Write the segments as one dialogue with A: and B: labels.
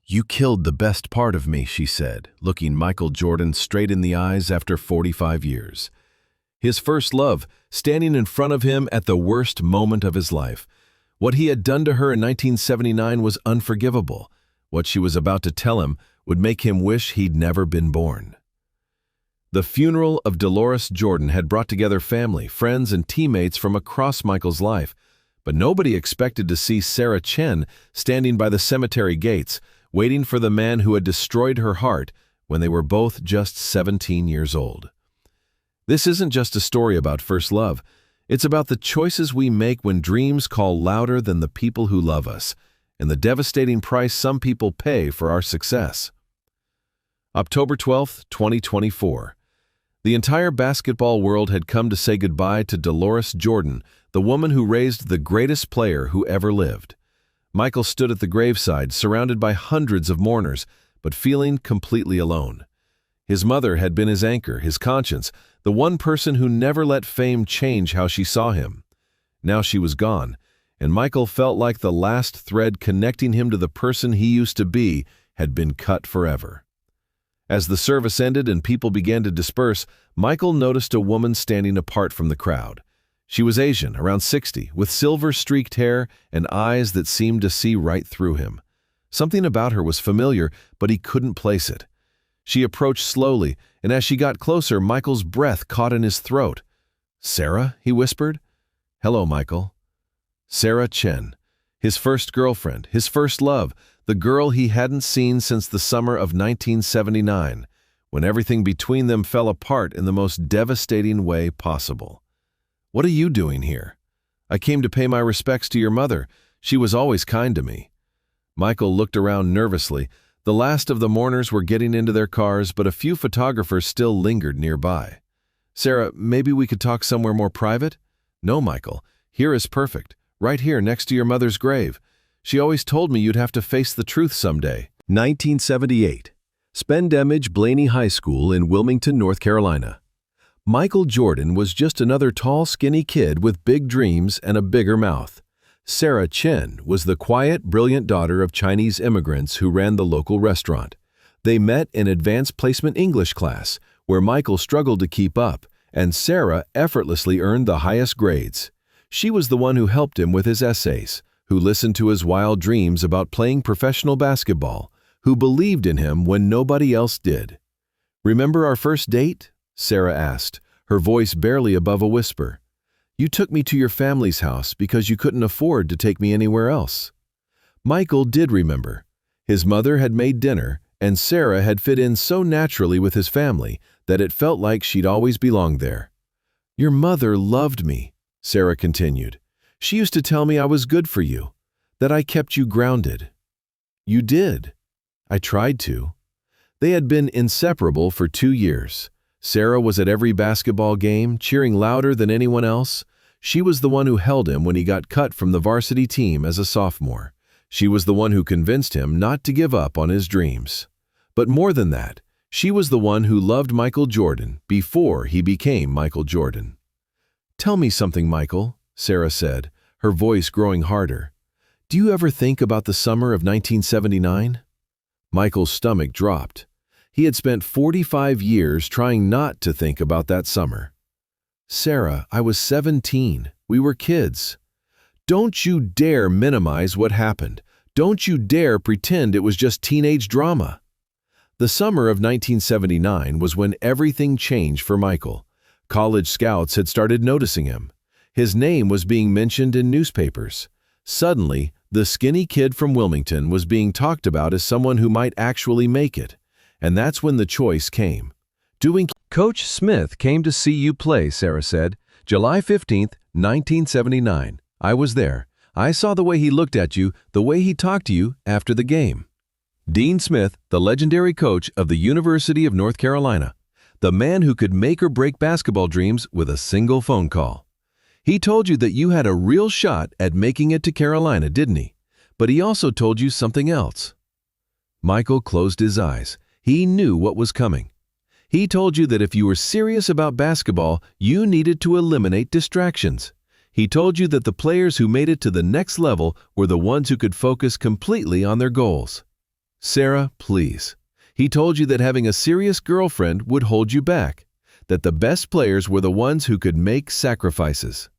A: "You killed the best part of me," she said, looking Michael Jordan straight in the eyes after 45 years. His first love, standing in front of him at the worst moment of his life. What he had done to her in 1979 was unforgivable. What she was about to tell him would make him wish he'd never been born. The funeral of Dolores Jordan had brought together family, friends, and teammates from across Michael's life, but nobody expected to see Sarah Chen standing by the cemetery gates, waiting for the man who had destroyed her heart when they were both just 17 years old. This isn't just a story about first love. It's about the choices we make when dreams call louder than the people who love us, and the devastating price some people pay for our success. October 12, 2024. The entire basketball world had come to say goodbye to Dolores Jordan, the woman who raised the greatest player who ever lived. Michael stood at the graveside, surrounded by hundreds of mourners, but feeling completely alone. His mother had been his anchor, his conscience, the one person who never let fame change how she saw him. Now she was gone, and Michael felt like the last thread connecting him to the person he used to be had been cut forever. As the service ended and people began to disperse, Michael noticed a woman standing apart from the crowd. She was Asian, around 60, with silver-streaked hair and eyes that seemed to see right through him. Something about her was familiar, but he couldn't place it. She approached slowly, and as she got closer, Michael's breath caught in his throat. "Sarah?" he whispered. "Hello, Michael." Sarah Chen, his first girlfriend, his first love, the girl he hadn't seen since the summer of 1979, when everything between them fell apart in the most devastating way possible. "What are you doing here?" "I came to pay my respects to your mother. She was always kind to me." Michael looked around nervously. The last of the mourners were getting into their cars, but a few photographers still lingered nearby. "Sarah, maybe we could talk somewhere more private?" "No, Michael. Here is perfect. Right here next to your mother's grave. She always told me you'd have to face the truth someday." 1978. Spendamage Blaney High School in Wilmington, North Carolina. Michael Jordan was just another tall, skinny kid with big dreams and a bigger mouth. Sarah Chen was the quiet, brilliant daughter of Chinese immigrants who ran the local restaurant. They met in advanced placement English class, where Michael struggled to keep up, and Sarah effortlessly earned the highest grades. She was the one who helped him with his essays, who listened to his wild dreams about playing professional basketball, who believed in him when nobody else did. "Remember our first date?" Sarah asked, her voice barely above a whisper. "You took me to your family's house because you couldn't afford to take me anywhere else." Michael did remember. His mother had made dinner, and Sarah had fit in so naturally with his family that it felt like she'd always belonged there. "Your mother loved me," Sarah continued. "She used to tell me I was good for you, that I kept you grounded." "You did." "I tried to." They had been inseparable for 2 years. Sarah was at every basketball game, cheering louder than anyone else. She was the one who held him when he got cut from the varsity team as a sophomore. She was the one who convinced him not to give up on his dreams. But more than that, she was the one who loved Michael Jordan before he became Michael Jordan. "Tell me something, Michael," Sarah said, her voice growing harder. "Do you ever think about the summer of 1979? Michael's stomach dropped. He had spent 45 years trying not to think about that summer. "Sarah, I was 17. We were kids." "Don't you dare minimize what happened. Don't you dare pretend it was just teenage drama." The summer of 1979 was when everything changed for Michael. College scouts had started noticing him. His name was being mentioned in newspapers. Suddenly, the skinny kid from Wilmington was being talked about as someone who might actually make it. And that's when the choice came. "Coach Smith came to see you play," Sarah said. "July 15th, 1979. I was there. I saw the way he looked at you, the way he talked to you after the game." Dean Smith, the legendary coach of the University of North Carolina, the man who could make or break basketball dreams with a single phone call. He told you that you had a real shot at making it to Carolina, didn't he? But he also told you something else. Michael closed his eyes. He knew what was coming. He told you that if you were serious about basketball, you needed to eliminate distractions. He told you that the players who made it to the next level were the ones who could focus completely on their goals. Sarah, please. He told you that having a serious girlfriend would hold you back, that the best players were the ones who could make sacrifices.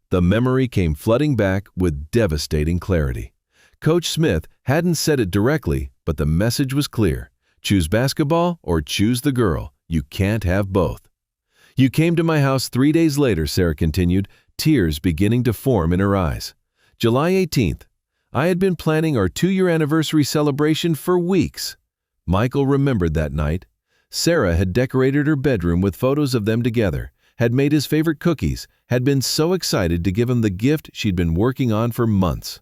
A: The memory came flooding back with devastating clarity. Coach Smith hadn't said it directly, but the message was clear. Choose basketball or choose the girl. You can't have both. You came to my house 3 days later, Sarah continued, tears beginning to form in her eyes. July 18th. I had been planning our 2-year anniversary celebration for weeks. Michael remembered that night. Sarah had decorated her bedroom with photos of them together, had made his favorite cookies, had been so excited to give him the gift she'd been working on for months.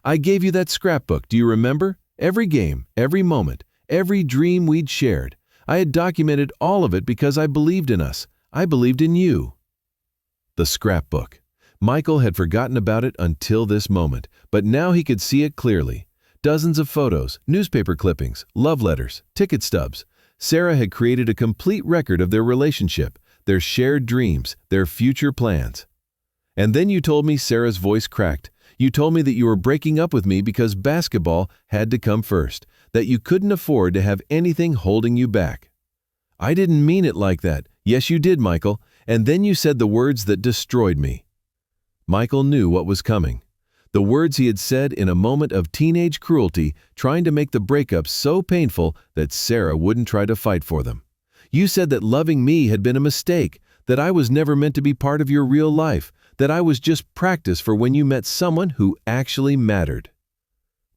A: I gave you that scrapbook, do you remember? Every game, every moment, every dream we'd shared. I had documented all of it because I believed in us. I believed in you. The scrapbook. Michael had forgotten about it until this moment, but now he could see it clearly. Dozens of photos, newspaper clippings, love letters, ticket stubs. Sarah had created a complete record of their relationship, their shared dreams, their future plans. And then you told me, Sarah's voice cracked. You told me that you were breaking up with me because basketball had to come first, that you couldn't afford to have anything holding you back. I didn't mean it like that. Yes, you did, Michael. And then you said the words that destroyed me. Michael knew what was coming. The words he had said in a moment of teenage cruelty, trying to make the breakup so painful that Sarah wouldn't try to fight for them. You said that loving me had been a mistake, that I was never meant to be part of your real life, that I was just practice for when you met someone who actually mattered.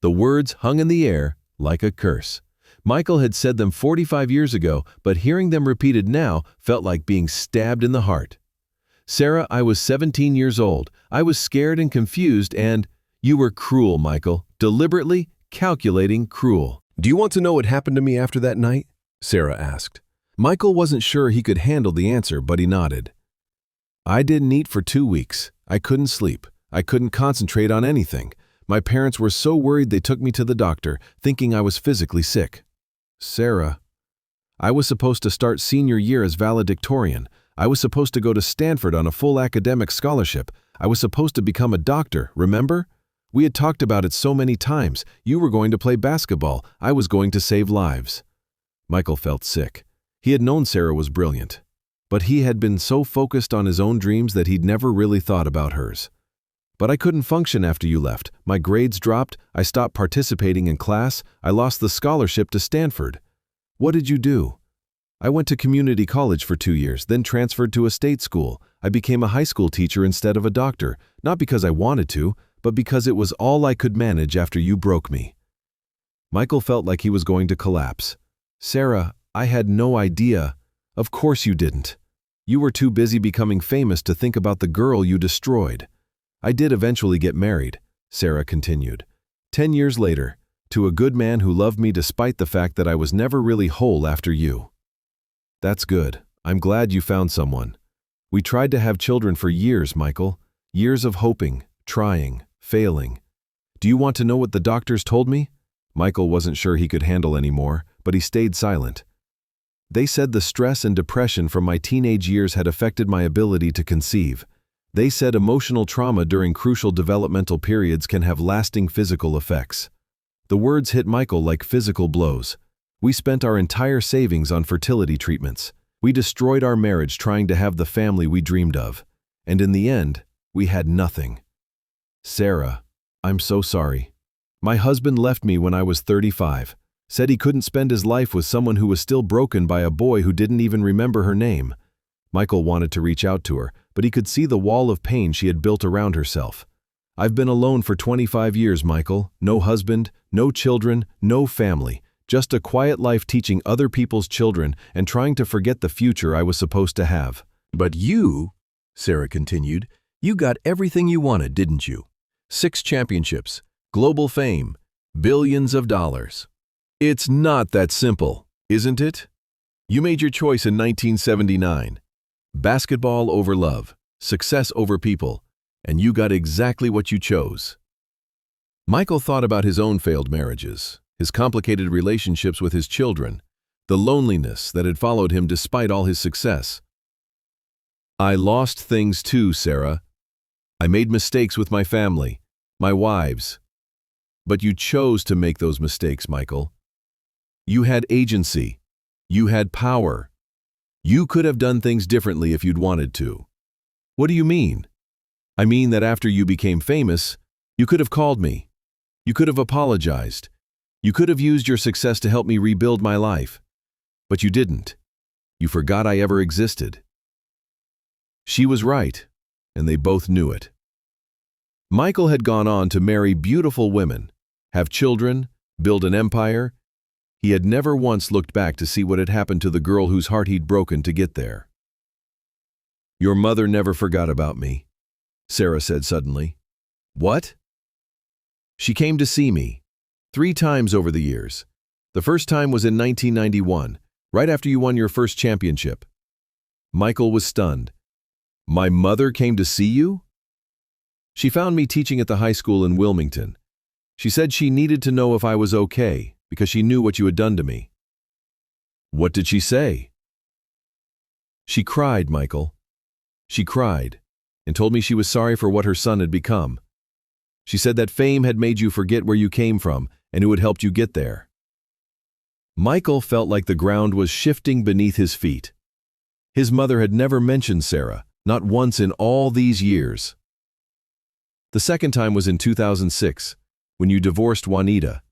A: The words hung in the air like a curse. Michael had said them 45 years ago, but hearing them repeated now felt like being stabbed in the heart. Sarah, I was 17 years old. I was scared and confused, and you were cruel, Michael. Deliberately, calculating cruel. Do you want to know what happened to me after that night? Sarah asked. Michael wasn't sure he could handle the answer, but he nodded. I didn't eat for 2 weeks. I couldn't sleep. I couldn't concentrate on anything. My parents were so worried they took me to the doctor, thinking I was physically sick. Sarah, I was supposed to start senior year as valedictorian. I was supposed to go to Stanford on a full academic scholarship. I was supposed to become a doctor, remember? We had talked about it so many times. You were going to play basketball. I was going to save lives. Michael felt sick. He had known Sarah was brilliant, but he had been so focused on his own dreams that he'd never really thought about hers. But I couldn't function after you left. My grades dropped. I stopped participating in class. I lost the scholarship to Stanford. What did you do? I went to community college for 2 years, then transferred to a state school. I became a high school teacher instead of a doctor, not because I wanted to, but because it was all I could manage after you broke me. Michael felt like he was going to collapse. Sarah, I had no idea. Of course you didn't. You were too busy becoming famous to think about the girl you destroyed. I did eventually get married, Sarah continued. 10 years later, to a good man who loved me despite the fact that I was never really whole after you. That's good. I'm glad you found someone. We tried to have children for years, Michael. Years of hoping, trying, failing. Do you want to know what the doctors told me? Michael wasn't sure he could handle anymore, but he stayed silent. They said the stress and depression from my teenage years had affected my ability to conceive. They said emotional trauma during crucial developmental periods can have lasting physical effects. The words hit Michael like physical blows. We spent our entire savings on fertility treatments. We destroyed our marriage trying to have the family we dreamed of. And in the end, we had nothing. Sarah, I'm so sorry. My husband left me when I was 35. Said he couldn't spend his life with someone who was still broken by a boy who didn't even remember her name. Michael wanted to reach out to her, but he could see the wall of pain she had built around herself. I've been alone for 25 years, Michael. No husband, no children, no family. Just a quiet life teaching other people's children and trying to forget the future I was supposed to have.
B: But you, Sarah continued, you got everything you wanted, didn't you? 6 championships, global fame, billions of dollars.
A: It's not that simple, isn't it? You made your choice in 1979. Basketball over love, success over people, and you got exactly what you chose. Michael thought about his own failed marriages, his complicated relationships with his children, the loneliness that had followed him despite all his success. I lost things too, Sarah. I made mistakes with my family, my wives. But you chose to make those mistakes, Michael. You had agency. You had power. You could have done things differently if you'd wanted to. What do you mean? I mean that after you became famous, you could have called me. You could have apologized. You could have used your success to help me rebuild my life. But you didn't. You forgot I ever existed. She was right, and they both knew it. Michael had gone on to marry beautiful women, have children, build an empire. He had never once looked back to see what had happened to the girl whose heart he'd broken to get there. Your mother never forgot about me, Sarah said suddenly. What? She came to see me 3 times over the years. The first time was in 1991, right after you won your first championship. Michael was stunned. My mother came to see you? She found me teaching at the high school in Wilmington. She said she needed to know if I was okay because she knew what you had done to me. What did she say? She cried, Michael. She cried and told me she was sorry for what her son had become. She said that fame had made you forget where you came from and who had helped you get there. Michael felt like the ground was shifting beneath his feet. His mother had never mentioned Sarah, not once in all these years. The second time was in 2006, when you divorced Juanita.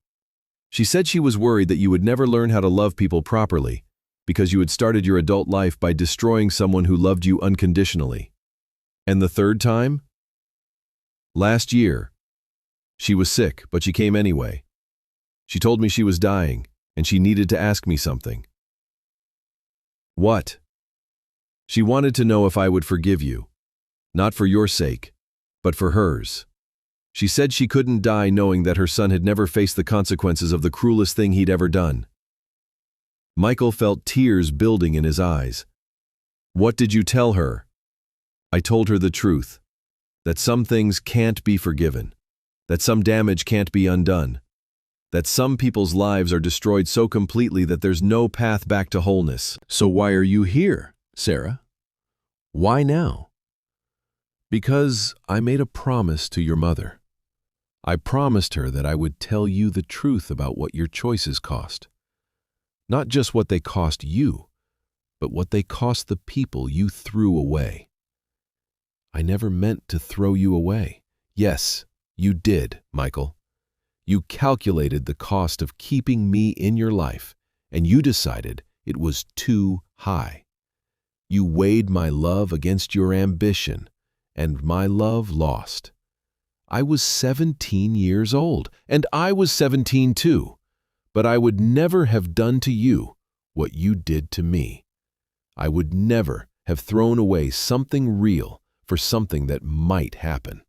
A: She said she was worried that you would never learn how to love people properly because you had started your adult life by destroying someone who loved you unconditionally. And the third time? Last year. She was sick, but she came anyway. She told me she was dying, and she needed to ask me something. What? She wanted to know if I would forgive you, not for your sake, but for hers. She said she couldn't die knowing that her son had never faced the consequences of the cruelest thing he'd ever done. Michael felt tears building in his eyes. What did you tell her? I told her the truth, that some things can't be forgiven, that some damage can't be undone, that some people's lives are destroyed so completely that there's no path back to wholeness.
B: So why are you here, Sarah? Why now?
A: Because I made a promise to your mother. I promised her that I would tell you the truth about what your choices cost. Not just what they cost you, but what they cost the people you threw away. I never meant to throw you away. Yes, you did, Michael. You calculated the cost of keeping me in your life, and you decided it was too high. You weighed my love against your ambition, and my love lost. I was 17 years old, and I was 17 too, but I would never have done to you what you did to me. I would never have thrown away something real for something that might happen.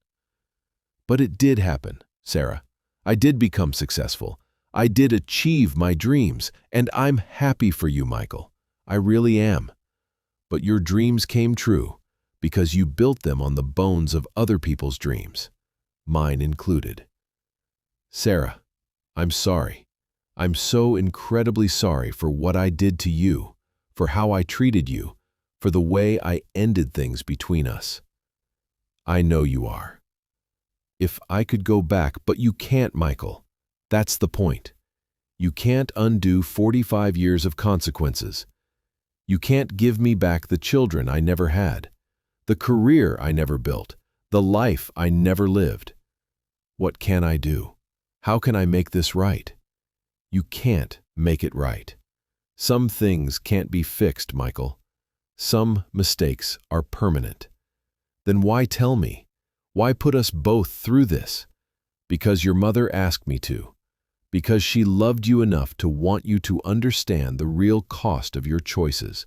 A: But it did happen, Sarah. I did become successful. I did achieve my dreams, and I'm happy for you, Michael. I really am. But your dreams came true because you built them on the bones of other people's dreams, mine included. Sarah, I'm sorry. I'm so incredibly sorry for what I did to you, for how I treated you, for the way I ended things between us. I know you are. If I could go back, but you can't, Michael. That's the point. You can't undo 45 years of consequences. You can't give me back the children I never had, the career I never built, the life I never lived. What can I do? How can I make this right? You can't make it right. Some things can't be fixed, Michael. Some mistakes are permanent. Then why tell me? Why put us both through this? Because your mother asked me to. Because she loved you enough to want you to understand the real cost of your choices.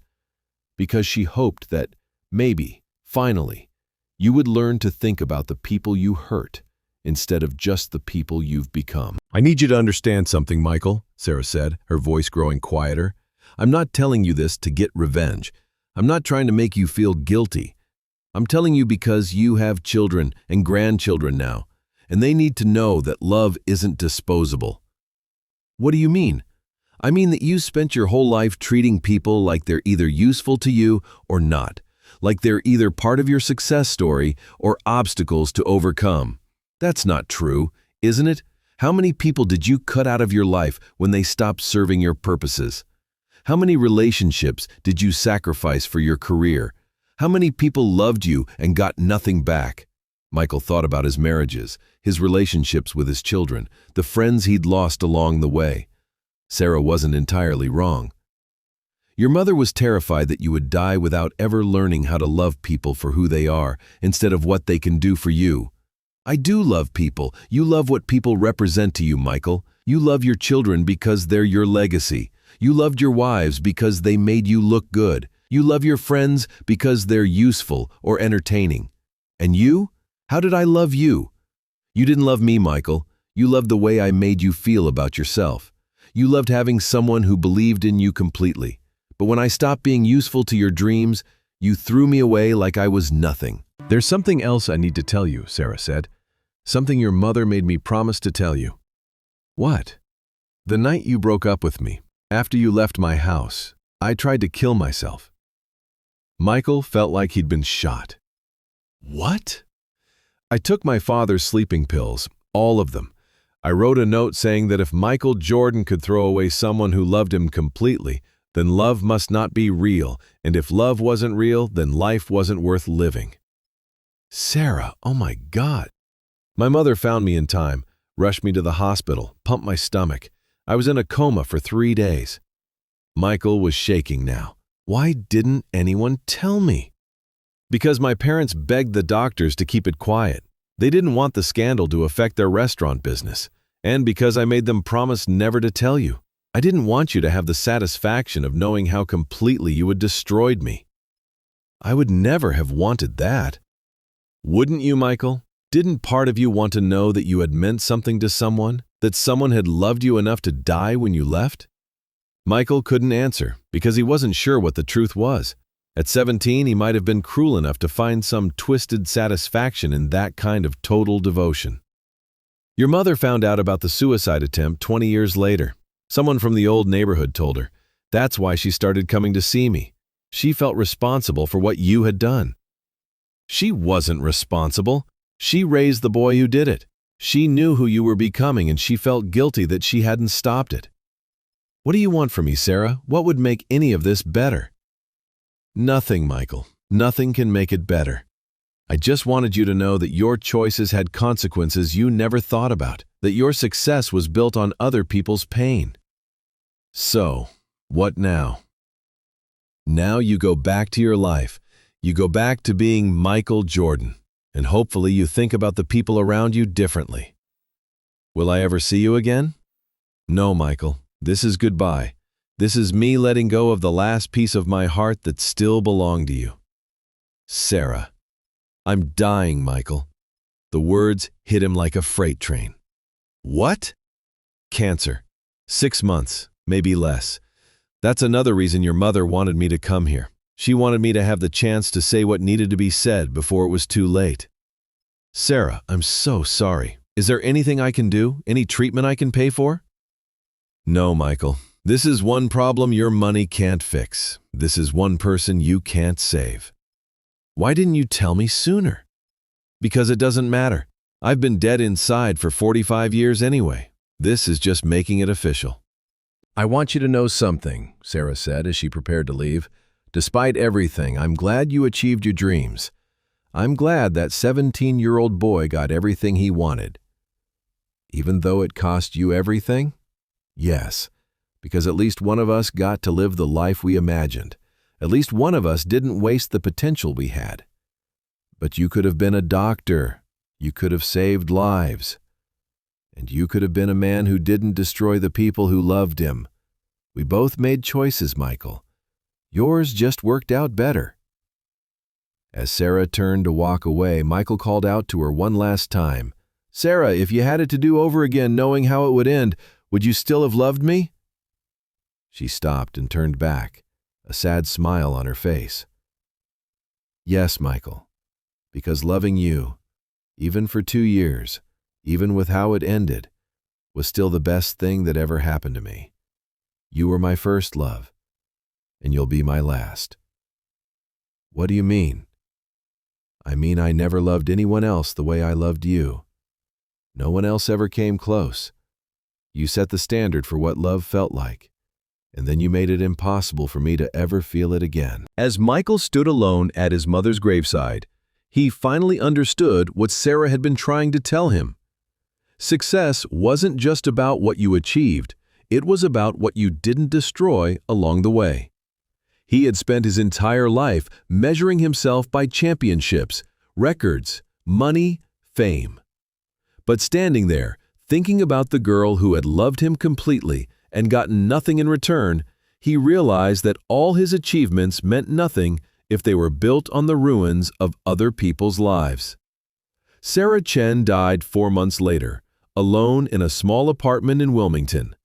A: Because she hoped that, maybe, finally, you would learn to think about the people you hurt instead of just the people you've become.
B: I need you to understand something, Michael, Sarah said, her voice growing quieter. I'm not telling you this to get revenge. I'm not trying to make you feel guilty. I'm telling you because you have children and grandchildren now, and they need to know that love isn't disposable. What do you mean? I mean that you spent your whole life treating people like they're either useful to you or not, like they're either part of your success story or obstacles to overcome. That's not true, isn't it? How many people did you cut out of your life when they stopped serving your purposes? How many relationships did you sacrifice for your career? How many people loved you and got nothing back? Michael thought about his marriages, his relationships with his children, the friends he'd lost along the way. Sarah wasn't entirely wrong. Your mother was terrified that you would die without ever learning how to love people for who they are, instead of what they can do for you. I do love people. You love what people represent to you, Michael. You love your children because they're your legacy. You loved your wives because they made you look good. You love your friends because they're useful or entertaining. And you? How did I love you? You didn't love me, Michael. You loved the way I made you feel about yourself. You loved having someone who believed in you completely. But when I stopped being useful to your dreams, you threw me away like I was nothing.
A: There's something else I need to tell you, Sarah said. Something your mother made me promise to tell you. What? The night you broke up with me, after you left my house, I tried to kill myself. Michael felt like he'd been shot. What? I took my father's sleeping pills, all of them. I wrote a note saying that if Michael Jordan could throw away someone who loved him completely, then love must not be real, and if love wasn't real, then life wasn't worth living. Sarah, oh my God. My mother found me in time, rushed me to the hospital, pumped my stomach. I was in a coma for 3 days. Michael was shaking now. Why didn't anyone tell me? Because my parents begged the doctors to keep it quiet. They didn't want the scandal to affect their restaurant business. And because I made them promise never to tell you. I didn't want you to have the satisfaction of knowing how completely you had destroyed me. I would never have wanted that. Wouldn't you, Michael? Didn't part of you want to know that you had meant something to someone? That someone had loved you enough to die when you left? Michael couldn't answer because he wasn't sure what the truth was. At 17, he might have been cruel enough to find some twisted satisfaction in that kind of total devotion. Your mother found out about the suicide attempt 20 years later. Someone from the old neighborhood told her. That's why she started coming to see me. She felt responsible for what you had done. She wasn't responsible. She raised the boy who did it. She knew who you were becoming and she felt guilty that she hadn't stopped it. What do you want from me, Sarah? What would make any of this better? Nothing, Michael. Nothing can make it better. I just wanted you to know that your choices had consequences you never thought about, that your success was built on other people's pain. So, what now? Now you go back to your life. You go back to being Michael Jordan, and hopefully you think about the people around you differently. Will I ever see you again? No, Michael. This is goodbye. This is me letting go of the last piece of my heart that still belonged to you. Sarah. I'm dying, Michael. The words hit him like a freight train. What? Cancer. 6 months, maybe less. That's another reason your mother wanted me to come here. She wanted me to have the chance to say what needed to be said before it was too late. Sarah, I'm so sorry. Is there anything I can do? Any treatment I can pay for? No, Michael. This is one problem your money can't fix. This is one person you can't save. Why didn't you tell me sooner? Because it doesn't matter. I've been dead inside for 45 years anyway. This is just making it official. I want you to know something, Sarah said as she prepared to leave. Despite everything, I'm glad you achieved your dreams. I'm glad that 17-year-old boy got everything he wanted. Even though it cost you everything? Yes, because at least one of us got to live the life we imagined. At least one of us didn't waste the potential we had. But you could have been a doctor. You could have saved lives. And you could have been a man who didn't destroy the people who loved him. We both made choices, Michael. Yours just worked out better. As Sarah turned to walk away, Michael called out to her one last time. Sarah, if you had it to do over again knowing how it would end, would you still have loved me? She stopped and turned back, a sad smile on her face. Yes, Michael, because loving you, even for 2 years, even with how it ended, was still the best thing that ever happened to me. You were my first love, and you'll be my last. What do you mean? I mean I never loved anyone else the way I loved you. No one else ever came close. You set the standard for what love felt like, and then you made it impossible for me to ever feel it again."
B: As Michael stood alone at his mother's graveside, he finally understood what Sarah had been trying to tell him. Success wasn't just about what you achieved, it was about what you didn't destroy along the way. He had spent his entire life measuring himself by championships, records, money, fame. But standing there, thinking about the girl who had loved him completely and gotten nothing in return, he realized that all his achievements meant nothing if they were built on the ruins of other people's lives. Sarah Chen died 4 months later, alone in a small apartment in Wilmington.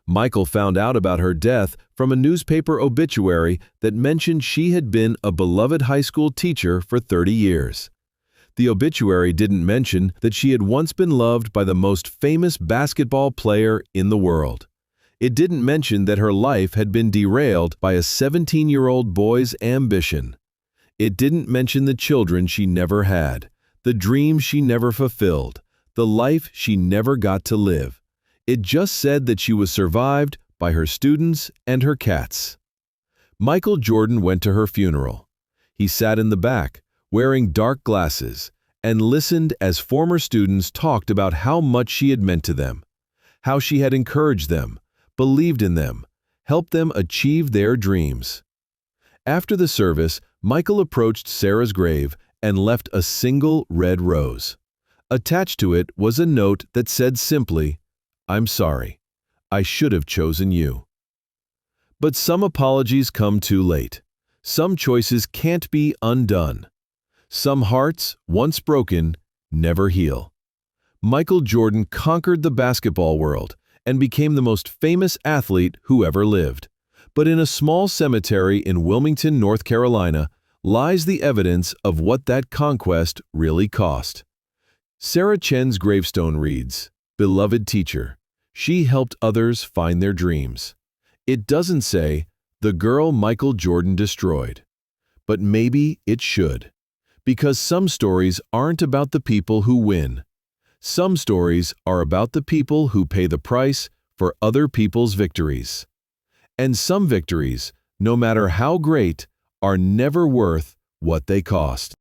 B: Michael found out about her death from a newspaper obituary that mentioned she had been a beloved high school teacher for 30 years. The obituary didn't mention that she had once been loved by the most famous basketball player in the world. It didn't mention that her life had been derailed by a 17-year-old boy's ambition. It didn't mention the children she never had, the dreams she never fulfilled, the life she never got to live. It just said that she was survived by her students and her cats. Michael Jordan went to her funeral. He sat in the back, wearing dark glasses, and listened as former students talked about how much she had meant to them, how she had encouraged them, believed in them, helped them achieve their dreams. After the service, Michael approached Sarah's grave and left a single red rose. Attached to it was a note that said simply, "I'm sorry. I should have chosen you." But some apologies come too late. Some choices can't be undone. Some hearts, once broken, never heal. Michael Jordan conquered the basketball world and became the most famous athlete who ever lived. But in a small cemetery in Wilmington, North Carolina, lies the evidence of what that conquest really cost. Sarah Chen's gravestone reads, "Beloved teacher, she helped others find their dreams." It doesn't say, "the girl Michael Jordan destroyed." But maybe it should. Because some stories aren't about the people who win. Some stories are about the people who pay the price for other people's victories. And some victories, no matter how great, are never worth what they cost.